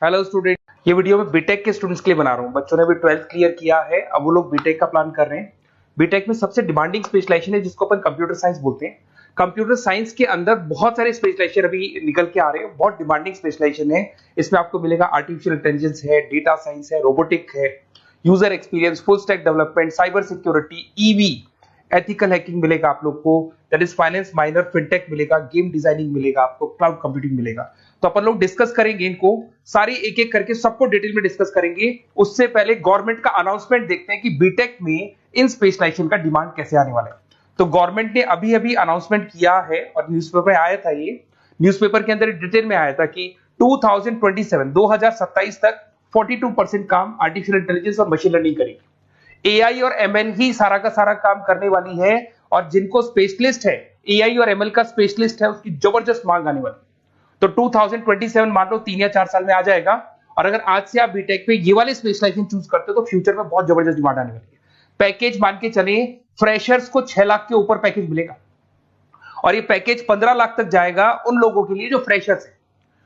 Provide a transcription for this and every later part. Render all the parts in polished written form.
Hello student, ये video मैं BTech के स्टूडेंट्स के लिए बना रहा हूँ। बच्चों ने भी 12th क्लियर किया है, अब वो लोग बीटेक का प्लान कर रहे हैं। बीटेक में सबसे डिमांडिंग स्पेशलाइजेशन है जिसको अपन कंप्यूटर साइंस बोलते हैं। कंप्यूटर साइंस के अंदर बहुत सारे स्पेशलाइजेशन अभी निकल के आ रहे हैं, बहुत डिमांडिंग स्पेशलाइजेशन है। इसमें आपको मिलेगा आर्टिफिशियल इंटेलिजेंस है, डेटा साइंस है, रोबोटिक है, user experience, full stack development, cyber security, EV, ethical hacking मिलेगा आप लोग को, that is finance minor, fintech मिलेगा, गेम डिजाइनिंग मिलेगा, आपको क्लाउड कंप्यूटिंग मिलेगा। तो अपन लोग डिस्कस करेंगे इनको सारी एक एक करके, सबको डिटेल में डिस्कस करेंगे। उससे पहले गवर्नमेंट का अनाउंसमेंट देखते हैं कि बीटेक में इन स्पेशलाइजेशन का डिमांड कैसे आने वाला है। तो गवर्नमेंट ने अभी अभी अनाउंसमेंट किया है और न्यूज़पेपर में आया था, ये न्यूज़पेपर के अंदर डिटेल में आया था कि 2027 तक 42% काम आर्टिफिशियल इंटेलिजेंस और मशीन लर्निंग करेगी। एआई और एमएल ही सारा का सारा काम करने वाली है, और जिनको स्पेशलिस्ट है, एआई और एमएल का स्पेशलिस्ट है, उसकी जबरदस्त मांग आने वाली है। तो 2027 मान लो 3 या 4 साल में आ जाएगा। और अगर आज से आप बीटेक पे ये वाले स्पेशलाइजेशन चूज करते हो तो फ्यूचर में बहुत जबरदस्त डिमांड आने वाली है। पैकेज मान के चले, फ्रेशर्स को 6 लाख के ऊपर पैकेज मिलेगा, और ये पैकेज 15 लाख तक जाएगा उन लोगों के लिए जो फ्रेशर्स है।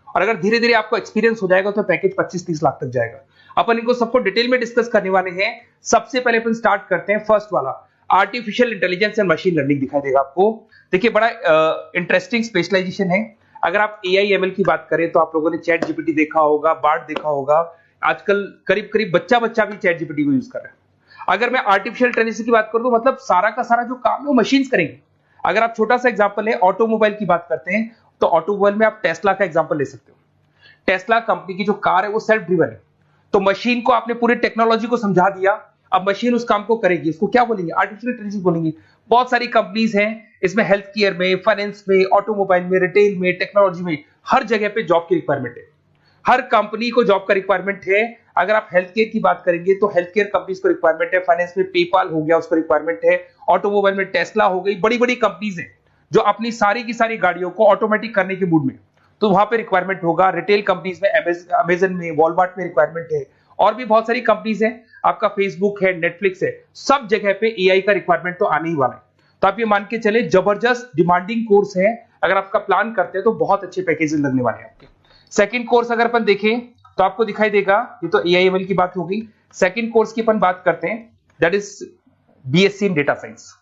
और अगर धीरे धीरे आपको एक्सपीरियंस हो जाएगा तो पैकेज 25-30 लाख तक जाएगा। अपन इनको सबको डिटेल में डिस्कस करने वाले हैं। सबसे पहले अपन स्टार्ट करते हैं फर्स्ट वाला, artificial intelligence and machine learning दिखाई देगा आपको। देखिए, बड़ा इंटरेस्टिंग स्पेशलाइजेशन है। अगर आप एआई एमएल की बात करें तो आप लोगों ने चैट जीपीटी देखा होगा, बार्ड देखा होगा। आजकल करीब करीब बच्चा भी चैट जीपीटी को यूज कर रहा है। अगर मैं आर्टिफिशियल इंटेलिजेंस की बात करूं तो मतलब सारा का सारा जो काम है वो मशीन्स करेंगे। अगर आप छोटा सा एग्जांपल है, ऑटोमोबाइल की बात करते हैं तो ऑटोमोबाइल में आप टेस्ला का एग्जांपल ले सकते हो। टेस्ला कंपनी की जो कार है वो सेल्फ ड्रिवन है। तो मशीन को आपने पूरी टेक्नोलॉजी को समझा दिया, अब मशीन उस काम को करेगी। इसको क्या बोलेंगे? आर्टिफिशियल इंटेलिजेंस बोलेंगे। बहुत सारी कंपनीज हैं इसमें, हेल्थ केयर में, फाइनेंस में, ऑटोमोबाइल में, रिटेल में, टेक्नोलॉजी में, हर जगह पे जॉब की रिक्वायरमेंट है। हर कंपनी को जॉब का रिक्वायरमेंट है। अगर आप हेल्थ केयर की बात करेंगे तो हेल्थ केयर कंपनीज को रिक्वायरमेंट है, फाइनेंस में पेपाल हो गया उसको रिक्वायरमेंट है, ऑटोमोबाइल में टेस्ला हो गई, बड़ी बड़ी कंपनीज हैं जो अपनी सारी की सारी गाड़ियों को ऑटोमेटिक करने के मूड में, तो वहां पे रिक्वायरमेंट होगा। रिटेल कंपनीज में अमेजन में, वॉलमार्ट में रिक्वायरमेंट है, और भी बहुत सारी कंपनीज हैं, आपका फेसबुक है, नेटफ्लिक्स है, सब जगह पे एआई का रिक्वायरमेंट तो आने ही वाला है। तो आप ये मान के चले जबरदस्त डिमांडिंग कोर्स है। अगर आपका प्लान करते हैं तो बहुत अच्छे पैकेजेस लगने वाले हैं आपके। सेकंड कोर्स अगर अपन देखें तो आपको दिखाई देगा, ये तो एआई एमएल की बात हो गई। सेकंड कोर्स की अपन बात करते हैं, that is BSc in data science.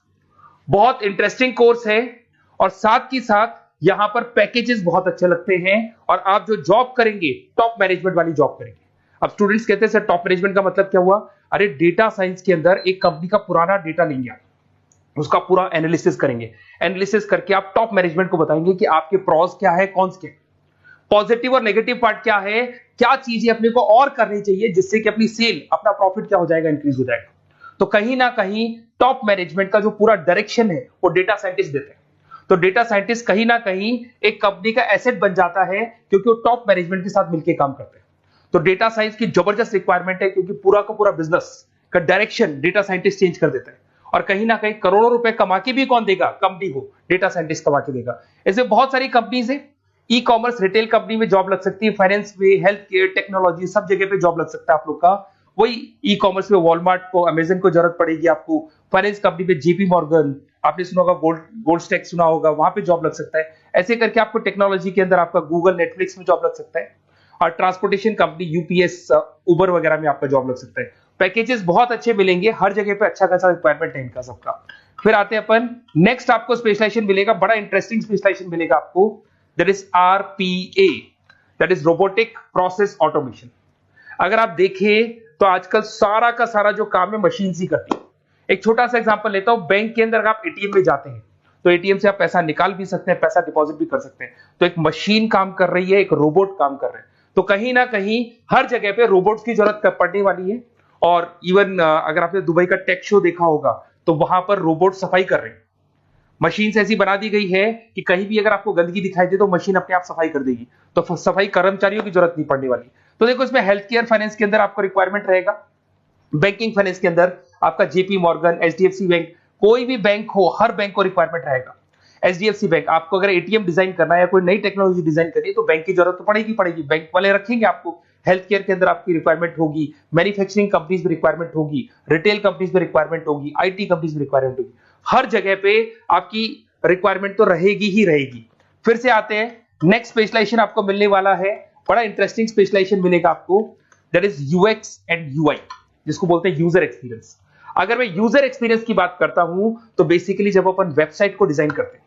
बहुत इंटरेस्टिंग कोर्स है, और साथ ही साथ यहां पर पैकेजेस बहुत अच्छे लगते हैं, और आप जो जॉब करेंगे टॉप मैनेजमेंट वाली जॉब करेंगे। अब स्टूडेंट्स कहते हैं सर टॉप मैनेजमेंट का मतलब क्या हुआ? अरे डेटा साइंस के अंदर एक कंपनी का पुराना डेटा लेंगे आप, उसका पूरा एनालिसिस करेंगे, एनालिसिस करके आप टॉप मैनेजमेंट को बताएंगे कि आपके प्रॉस क्या है, कॉन्स क्या है, पॉजिटिव और नेगेटिव पार्ट क्या है, क्या चीजें अपने को और करनी चाहिए जिससे कि अपनी सेल, अपना प्रॉफिट क्या हो जाएगा, इंक्रीज हो जाएगा। तो कहीं ना कहीं टॉप मैनेजमेंट का जो पूरा डायरेक्शन है वो डेटा साइंटिस्ट देते हैं। तो डेटा साइंटिस्ट कहीं ना कहीं एक कंपनी का एसेट बन जाता है, क्योंकि वो टॉप मैनेजमेंट के साथ मिलकर काम करते हैं। तो डेटा साइंस की जबरदस्त रिक्वायरमेंट है, क्योंकि पूरा का पूरा बिजनेस का डायरेक्शन डेटा साइंटिस्ट चेंज कर देता है। और कहीं ना कहीं करोड़ों रुपए कमा के भी कौन देगा? कंपनी को डेटा साइंटिस्ट कमा के देगा। ऐसे बहुत सारी कंपनीज है, ई कॉमर्स, रिटेल कंपनी में जॉब लग सकती है, फाइनेंस में, हेल्थ केयर, टेक्नोलॉजी, सब जगह पे जॉब लग सकता है आप लोग का। वही ई कॉमर्स में वॉलमार्ट को, अमेजन को जरूरत पड़ेगी आपको। फाइनेंस कंपनी में जेपी मॉर्गन, आपने सुना होगा, गोल्ड स्टैक सुना होगा, वहां पे जॉब लग सकता है। ऐसे करके आपको टेक्नोलॉजी के अंदर आपका गूगल, नेटफ्लिक्स में जॉब लग सकता है। और ट्रांसपोर्टेशन कंपनी, यूपीएस, उबर वगैरह में आपका जॉब लग सकता है। पैकेजेस बहुत अच्छे मिलेंगे, हर जगह पे अच्छा खासा रिक्वायरमेंट है इनका सबका। फिर आते हैं अपन नेक्स्ट, आपको स्पेशलाइजेशन मिलेगा, बड़ा इंटरेस्टिंग स्पेशलाइजेशन मिलेगा आपको, that is RPA, that is robotic process automation. अगर आप देखें तो आजकल सारा का सारा जो काम है मशीन ही करती है। एक छोटा सा एग्जांपल लेता हूं, बैंक के अंदर अगर आप एटीएम में जाते हैं तो एटीएम से आप पैसा निकाल भी सकते हैं, पैसा डिपॉजिट भी कर सकते हैं। तो एक मशीन काम कर रही है, एक रोबोट काम कर रहे हैं। तो कहीं ना कहीं हर जगह पे रोबोट्स की जरूरत पड़ने वाली है। और इवन अगर आपने दुबई का टेक शो देखा होगा तो वहां पर रोबोट सफाई कर रहे हैं। मशीन ऐसी बना दी गई है कि कहीं भी अगर आपको गंदगी दिखाई दे तो मशीन अपने आप सफाई कर देगी। तो सफाई कर्मचारियों की जरूरत नहीं पड़ने वाली। तो देखो, इसमें हेल्थ केयर, फाइनेंस के अंदर आपको रिक्वायरमेंट रहेगा। बैंकिंग फाइनेंस के अंदर आपका जेपी मॉर्गन, एचडीएफसी बैंक, कोई भी बैंक हो, हर बैंक को रिक्वायरमेंट रहेगा। एचडीएफसी बैंक, आपको अगर एटीएम डिजाइन करना है या कोई नई टेक्नोलॉजी डिजाइन करनी है तो बैंक की जरूरत तो पड़ेगी, बैंक वाले रखेंगे आपको। हेल्थ केयर के अंदर आपकी रिक्वायरमेंट होगी, मैन्युफैक्चरिंग कंपनीज में रिक्वायरमेंट होगी, रिटेल कंपनीज में रिक्वायरमेंट होगी, आईटी कंपनीज में रिक्वायरमेंट होगी। हर जगह पे आपकी रिक्वायरमेंट तो रहेगी ही रहेगी। फिर से आते हैं, नेक्स्ट स्पेशलाइजेशन आपको मिलने वाला है बड़ा इंटरेस्टिंग स्पेशलाइजेशन मिलेगा आपको, that is UX and UI, जिसको बोलते हैं यूजर एक्सपीरियंस। अगर मैं यूजर एक्सपीरियंस की बात करता हूं तो बेसिकली जब अपन वेबसाइट को डिजाइन करते हैं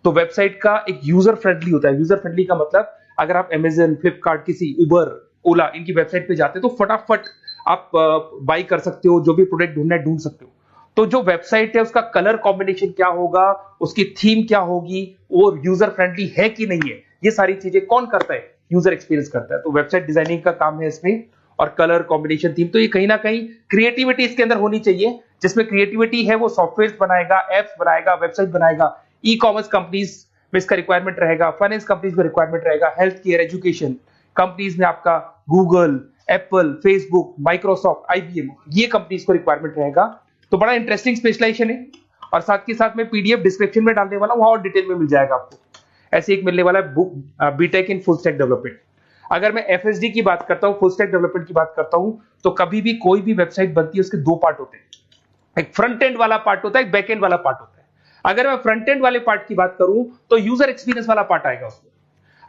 तो वेबसाइट का एक यूजर फ्रेंडली होता है। यूजर फ्रेंडली का मतलब अगर आप अमेजन, फ्लिपकार्ट, किसी उबर, ओला इनकी वेबसाइट पे जाते हैं तो फटाफट आप बाई कर सकते हो, जो भी प्रोडक्ट ढूंढना है ढूंढ सकते हो। तो जो वेबसाइट है उसका कलर कॉम्बिनेशन क्या होगा, उसकी थीम क्या होगी, वो यूजर फ्रेंडली है कि नहीं है, ये सारी चीजें कौन करता है, यूजर एक्सपीरियंस करता है। तो वेबसाइट डिजाइनिंग का काम है इसमें, और कलर कॉम्बिनेशन, थीम, तो ये कहीं ना कहीं क्रिएटिविटी इसके अंदर होनी चाहिए। जिसमें क्रिएटिविटी है वो सॉफ्टवेयर बनाएगा, एप्स बनाएगा, वेबसाइट बनाएगा। ई कॉमर्स कंपनीज में इसका रिक्वायरमेंट रहेगा, फाइनेंस कंपनीज में रिक्वायरमेंट रहेगा, हेल्थ केयर, एजुकेशन कंपनीज में आपका Google, Apple, Facebook, Microsoft, IBM, ये कंपनीज को रिक्वायरमेंट रहेगा। तो बड़ा इंटरेस्टिंग स्पेशलाइजेशन है, और साथ के साथ में पीडीएफ डिस्क्रिप्शन में डालने वाला हूं, वहां और डिटेल में मिल जाएगा आपको। ऐसे एक मिलने वाला है book, BTech in full stack development. अगर मैं एफएसडी की बात करता हूं, फुल स्टैक डेवलपमेंट की बात करता हूं, तो कभी भी कोई भी वेबसाइट बनती है उसके दो पार्ट होते हैं, एक फ्रंट एंड वाला पार्ट होता है, एक बैक एंड वाला पार्ट होता है। अगर मैं फ्रंट एंड वाले पार्ट की बात करूं तो यूजर एक्सपीरियंस वाला पार्ट आएगा उसमें।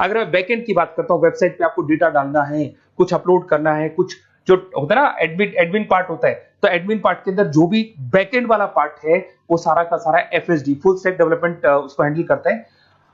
अगर मैं बैक एंड की बात करता हूं, वेबसाइट पे आपको डेटा डालना है, कुछ अपलोड करना है, कुछ जो होता है ना एडमिन पार्ट होता है, तो एडमिन पार्ट के अंदर जो भी बैक एंड वाला पार्ट है वो सारा का सारा एफएसडी, फुल स्टैक डेवलपमेंट, उसको हैंडल करता है।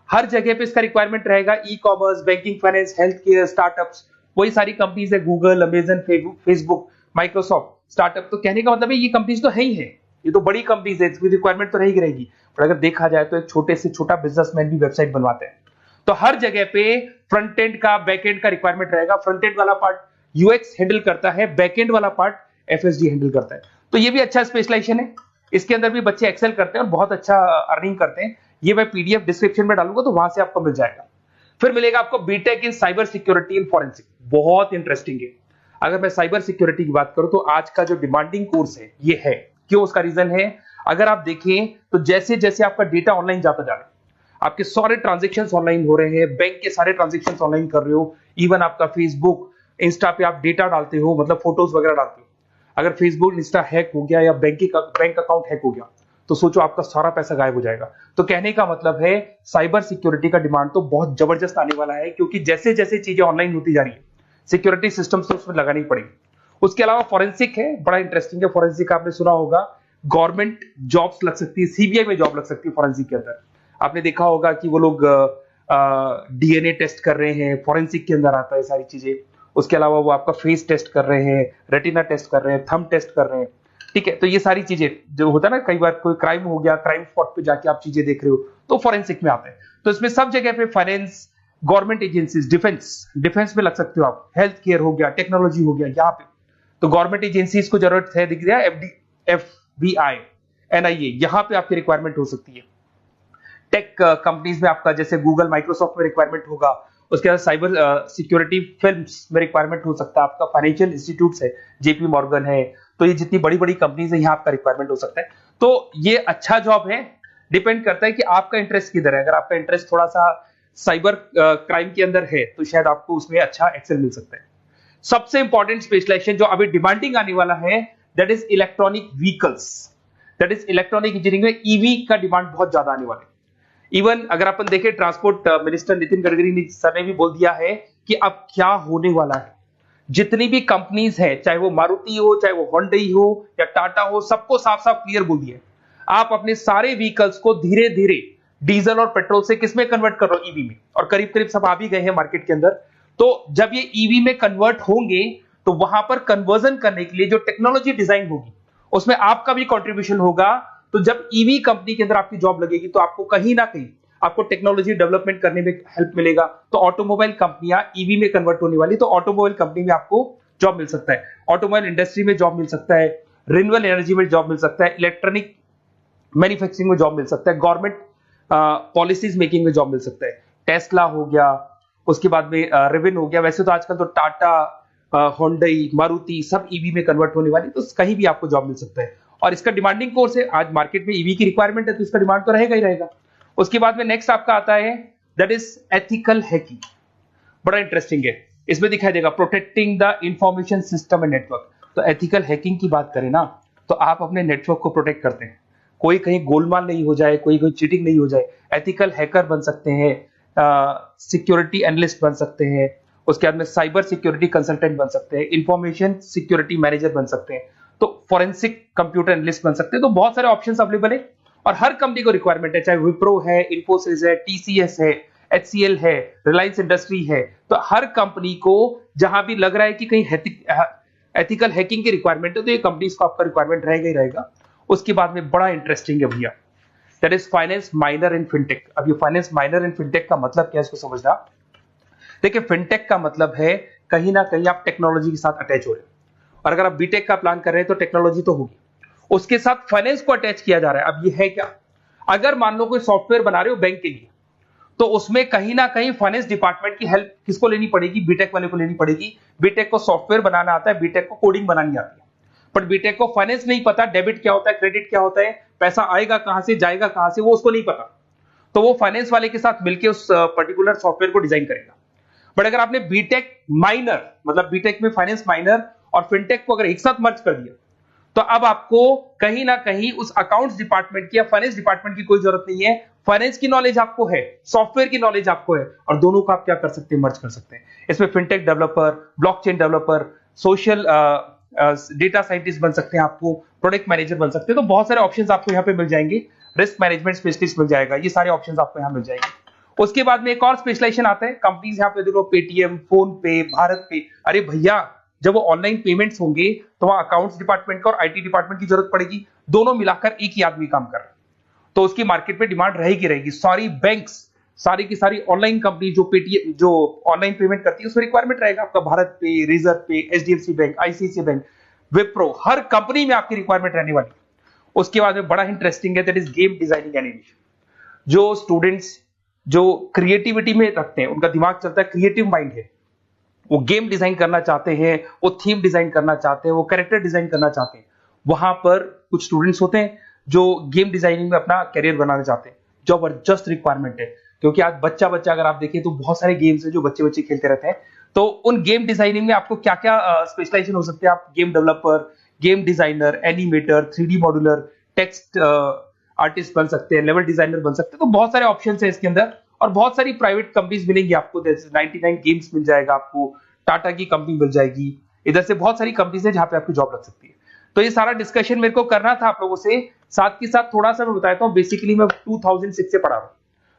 हर जगह पे इसका रिक्वायरमेंट रहेगा। E commerce, banking, finance, health care, startups, वही सारी कंपनीज है, Google, Amazon, Facebook, Microsoft, startup. तो कहने का मतलब है ये कंपनीज तो है ही है, ये तो बड़ी कंपनीज है, इसकी रिक्वायरमेंट तो रहेगी रहेगी। पर अगर देखा जाए तो एक छोटे से छोटा बिजनेसमैन भी वेबसाइट बनवाते हैं। तो हर जगह पे फ्रंट एंड का, बैक एंड का रिक्वायरमेंट रहेगा। फ्रंट एंड वाला पार्ट यूएक्स हैंडल करता है, बैक एंड वाला पार्ट एफएसडी हैंडल करता है। तो ये भी अच्छा स्पेशलाइजेशन है, इसके अंदर भी बच्चे एक्सेल करते हैं और बहुत अच्छा अर्निंग करते हैं। ये मैं पीडीएफ डिस्क्रिप्शन में डालूंगा तो वहां से आपको मिल जाएगा। फिर मिलेगा आपको BTech in cyber security and forensic, बहुत इंटरेस्टिंग है। अगर मैं साइबर सिक्योरिटी की बात करूं तो आज का जो डिमांडिंग कोर्स है ये है। क्यों? उसका रीजन है, अगर आप देखें तो जैसे जैसे आपका डेटा ऑनलाइन जाता जा रहा है, आपके सारे ट्रांजेक्शंस ऑनलाइन हो रहे हैं, बैंक के सारे ट्रांजेक्शंस ऑनलाइन कर रहे हो, इवन आपका फेसबुक, इंस्टा पे आप डेटा डालते हो, मतलब फोटोज वगैरह डालते हो। अगर फेसबुक, इंस्टा हैक हो गया या बैंक अकाउंट हैक हो गया तो सोचो आपका सारा पैसा गायब हो जाएगा। तो कहने का मतलब है साइबर सिक्योरिटी का डिमांड तो बहुत जबरदस्त आने वाला है, क्योंकि जैसे जैसे चीजें ऑनलाइन होती जा रही है सिक्योरिटी सिस्टम्स तो उसमें लगानी पड़ेगी। उसके अलावा फॉरेंसिक है, बड़ा इंटरेस्टिंग है। फॉरेंसिक आपने सुना होगा, गवर्नमेंट जॉब्स लग सकती है, सीबीआई में जॉब लग सकती है फॉरेंसिक के अंदर। आपने देखा होगा कि वो लोग डीएनए टेस्ट कर रहे हैं, फॉरेंसिक के अंदर आता है सारी चीजें। उसके अलावा वो आपका फेस टेस्ट कर रहे हैं, रेटिना टेस्ट कर रहे हैं, थंब टेस्ट कर रहे हैं, ठीक है। तो ये सारी चीजें जो होता है ना, कई बार कोई क्राइम हो गया, क्राइम स्पॉट पे जाके आप चीजें देख रहे हो तो फॉरेंसिक में आता है। तो इसमें सब जगह पे फाइनेंस, गवर्नमेंट एजेंसीज, डिफेंस में लग सकते हो आप, हेल्थ केयर हो गया, टेक्नोलॉजी हो गया, यहाँ पे तो गवर्नमेंट एजेंसीज को जरूरत है, दिख गया एफबीआई, एनआईए, यहाँ पे आपकी रिक्वायरमेंट हो सकती है। टेक कंपनीज में आपका जैसे गूगल, माइक्रोसॉफ्ट में रिक्वायरमेंट होगा। उसके बाद साइबर सिक्योरिटी फिल्म्स में रिक्वायरमेंट हो सकता है आपका, फाइनेंशियल इंस्टीट्यूट्स है, जेपी मॉर्गन है, तो ये जितनी बड़ी बड़ी कंपनीज है यहाँ आपका रिक्वायरमेंट हो सकता है। तो ये अच्छा जॉब है, डिपेंड करता है कि आपका इंटरेस्ट किधर है। अगर आपका इंटरेस्ट थोड़ा सा साइबर क्राइम के अंदर है तो शायद आपको उसमें अच्छा एक्सेल मिल सकता है। सबसे इंपॉर्टेंट स्पेशलाइजेशन जो अभी डिमांडिंग आने वाला है, that is electronic vehicles, that is electronic engineering में ईवी का डिमांड बहुत ज्यादा आने वाला है। इवन अगर अपन देखें, transport minister Nitin Gadkari sir ने भी बोल दिया है कि अब क्या होने वाला है, जितनी भी कंपनीज है, चाहे वो मारुति हो, चाहे वो होंडई हो या टाटा हो, सबको साफ साफ क्लियर बोल दिया, आप अपने सारे व्हीकल्स को धीरे धीरे डीजल और पेट्रोल से किसमें कन्वर्ट कर रहे हो, ईवी में। और करीब करीब सब आ भी गए हैं मार्केट के अंदर। तो जब ये ईवी में कन्वर्ट होंगे तो वहां पर कन्वर्जन करने के लिए जो टेक्नोलॉजी डिजाइन होगी उसमें आपका भी कंट्रीब्यूशन होगा। तो जब ईवी कंपनी के अंदर आपकी जॉब लगेगी तो आपको कहीं ना कहीं आपको टेक्नोलॉजी डेवलपमेंट करने में हेल्प मिलेगा। तो ऑटोमोबाइल कंपनियां ईवी में कन्वर्ट होने वाली, तो ऑटोमोबाइल कंपनी में आपको जॉब मिल सकता है, ऑटोमोबाइल इंडस्ट्री में जॉब मिल सकता है, रिन्यूएबल एनर्जी में जॉब मिल सकता है, इलेक्ट्रॉनिक मैन्युफैक्चरिंग में जॉब मिल सकता है, गवर्नमेंट पॉलिसीज मेकिंग में जॉब मिल सकता है। टेस्ला हो गया, उसके बाद में रिविन हो गया। वैसे तो आजकल तो टाटा, होंडई, मारुति सब ईवी में कन्वर्ट होने वाली, तो कहीं भी आपको जॉब मिल सकता है। और इसका डिमांडिंग कोर्स है, आज मार्केट में ईवी की रिक्वायरमेंट है तो इसका डिमांड तो रहेगा ही रहेगा। उसके बाद में नेक्स्ट आपका आता है दैट इज एथिकल हैकिंग, बड़ा इंटरेस्टिंग है। इसमें दिखाई देगा protecting the information system and network. तो एथिकल हैकिंग की बात करें ना, तो आप अपने नेटवर्क को प्रोटेक्ट करते हैं, कोई कहीं गोलमाल नहीं हो जाए, कोई चीटिंग नहीं हो जाए। एथिकल हैकर बन सकते हैं, सिक्योरिटी एनालिस्ट बन सकते हैं, उसके बाद में साइबर सिक्योरिटी कंसल्टेंट बन सकते हैं, इंफॉर्मेशन सिक्योरिटी मैनेजर बन सकते हैं, तो फॉरेंसिक कंप्यूटर एनालिस्ट बन सकते हैं। तो बहुत सारे ऑप्शंस अवेलेबल है और हर कंपनी को रिक्वायरमेंट है, चाहे विप्रो है, इन्फोसिस है, टीसीएस है, एचसीएल है, रिलायंस इंडस्ट्री है। तो हर कंपनी को जहां भी लग रहा है कि कहीं एथिकल हैकिंग की रिक्वायरमेंट है तो ये कंपनीज को आपका रिक्वायरमेंट रहेगा ही रहेगा। उसके बाद में बड़ा इंटरेस्टिंग है भैया, that is finance minor in fintech. अब ये फाइनेंस माइनर इन फिनटेक का मतलब क्या है इसको समझना। देखिए फिनटेक का मतलब है कहीं ना कहीं आप टेक्नोलॉजी के साथ अटैच हो रहे हैं, और अगर आप बीटेक का प्लान कर रहे हैं तो टेक्नोलॉजी तो होगी, उसके साथ फाइनेंस को अटैच किया जा रहा है। अब ये है क्या, अगर मान लो कोई सॉफ्टवेयर बना रहे हो बैंक के लिए, तो उसमें कहीं ना कहीं फाइनेंस डिपार्टमेंट की हेल्प किसको लेनी पड़ेगी, बीटेक वाले को लेनी पड़ेगी। बीटेक को सॉफ्टवेयर बनाना आता है, बीटेक को कोडिंग बनानी आती है, बट बीटेक को फाइनेंस नहीं पता, डेबिट क्या होता है, क्रेडिट क्या होता है, पैसा आएगा कहां से जाएगा कहां से, वो उसको नहीं पता। तो वो फाइनेंस वाले के साथ मिलकर उस पर्टिकुलर सॉफ्टवेयर को डिजाइन करेगा। बट अगर आपने बीटेक माइनर मतलब बीटेक में फाइनेंस माइनर और फिनटेक को अगर एक साथ मर्ज कर दिया, तो अब आपको कहीं ना कहीं उस अकाउंट्स डिपार्टमेंट की या फाइनेंस डिपार्टमेंट की कोई जरूरत नहीं है। फाइनेंस की नॉलेज आपको है, सॉफ्टवेयर की नॉलेज आपको है, और दोनों को आप क्या कर सकते हैं, मर्ज कर सकते हैं। इसमें fintech developer, blockchain developer, social data scientist बन सकते हैं, आपको प्रोडक्ट मैनेजर बन सकते हैं। तो बहुत सारे ऑप्शंस आपको यहाँ पे मिल जाएंगे, रिस्क मैनेजमेंट स्पेशलिस्ट मिल जाएगा, ये सारे ऑप्शंस आपको यहाँ मिल जाएंगे। उसके बाद में एक और स्पेशलाइजेशन आता है, कंपनीज यहाँ पे देखो पेटीएम, फोन पे, भारत पे। अरे भैया जब वो ऑनलाइन पेमेंट्स होंगे तो वहां अकाउंट्स डिपार्टमेंट का और आईटी डिपार्टमेंट की जरूरत पड़ेगी, दोनों मिलाकर एक ही आदमी काम कर रहा है, तो उसकी मार्केट में डिमांड रहेगी रहेगी। सारी बैंक्स, सारी की सारी ऑनलाइन कंपनी जो पेटीएम जो ऑनलाइन पेमेंट करती है उसमें रिक्वायरमेंट रहेगा आपका, भारत पे, Razorpay, HDFC bank, ICICI bank, Wipro, हर कंपनी में आपकी रिक्वायरमेंट रहने वाली है। उसके बाद में बड़ा इंटरेस्टिंग है, that is game designing animation. जो स्टूडेंट्स जो क्रिएटिविटी में रखते हैं, उनका दिमाग चलता है, क्रिएटिव माइंड है, वो गेम डिजाइन करना चाहते हैं, वो थीम डिजाइन करना चाहते हैं, वो कैरेक्टर डिजाइन करना चाहते हैं, वहां पर कुछ स्टूडेंट्स होते हैं जो गेम डिजाइनिंग में अपना करियर बनाना चाहते हैं। जबरदस्त रिक्वायरमेंट है, क्योंकि आज बच्चा बच्चा अगर आप देखें तो बहुत सारे गेम्स हैं जो बच्चे बच्चे खेलते रहते हैं। तो उन गेम डिजाइनिंग में आपको क्या क्या स्पेशलाइजेशन हो सकते हैं, आप game developer, game designer, animator, 3D modular, text artist बन सकते हैं, लेवल डिजाइनर बन सकते हैं। तो बहुत सारे ऑप्शंस हैं इसके अंदर, और बहुत सारी प्राइवेट कंपनीज मिलेंगी आपको, जैसे 99 गेम्स मिल जाएगा आपको, टाटा की कंपनी मिल जाएगी, इधर से बहुत सारी कंपनीज है जहां पे आपकी जॉब लग सकती है। तो ये सारा डिस्कशन मेरे को करना था आप लोगों से, साथ के साथ थोड़ा सा मैं बताता हूँ। बेसिकली मैं 2006 से पढ़ा रहा हूँ,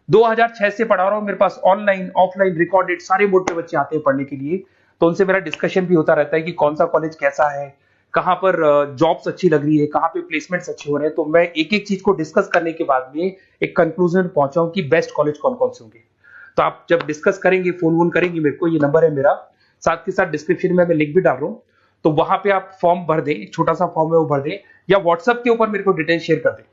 2006 से पढ़ा रहा हूँ। मेरे पास ऑनलाइन ऑफलाइन रिकॉर्डेड सारे मोड पे बच्चे आते हैं पढ़ने के लिए, तो उनसे मेरा डिस्कशन भी होता रहता है कि कौन सा कॉलेज कैसा है, कहां पर जॉब्स अच्छी लग रही है, कहां पे प्लेसमेंट्स अच्छे हो रहे हैं। तो मैं एक एक चीज को डिस्कस करने के बाद में एक कंक्लूजन पहुंचा हूं कि बेस्ट कॉलेज कौन कौन से होंगे। तो आप जब डिस्कस करेंगे, फोन वोन करेंगे मेरे को, ये नंबर है मेरा, साथ के साथ डिस्क्रिप्शन में मैं लिंक भी डाल रहा हूँ, तो वहां पे आप फॉर्म भर दें, एक छोटा सा फॉर्म है वो भर दें, या व्हाट्सएप के ऊपर मेरे को डिटेल शेयर कर दें,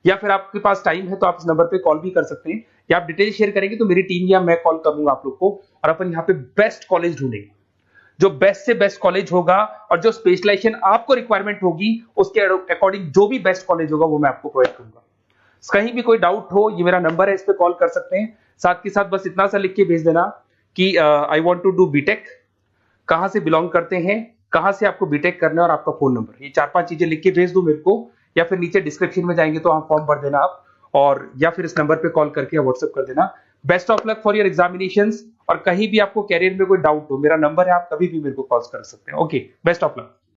या फिर आपके पास टाइम है तो आप इस नंबर पे कॉल भी कर सकते हैं, या आप डिटेल शेयर करेंगे तो मेरी टीम या मैं कॉल करूंगा आप लोग को, और अपन यहाँ पे बेस्ट कॉलेज ढूंढेंगे। जो बेस्ट से बेस्ट कॉलेज होगा और जो स्पेशलाइजेशन आपको रिक्वायरमेंट होगी उसके अकॉर्डिंग जो भी बेस्ट कॉलेज होगा वो मैं आपको प्रोवाइड करूंगा। कहीं भी कोई डाउट हो, ये मेरा नंबर है, इस पे कॉल कर सकते हैं। साथ के साथ बस इतना सा लिख के भेज देना कि I want to do BTech, कहां से बिलोंग करते हैं, कहां से आपको बीटेक करना है, और आपका फोन नंबर, ये 4-5 चीजें लिख के भेज दो मेरे को, या फिर नीचे डिस्क्रिप्शन में जाएंगे तो आप फॉर्म भर देना आप, और या फिर इस नंबर पे कॉल करके या व्हाट्सएप कर देना। Best of luck for your examinations, और कहीं भी आपको कैरियर में कोई डाउट हो, मेरा नंबर है, आप कभी भी मेरे को कॉल कर सकते हैं। Okay, best of luck.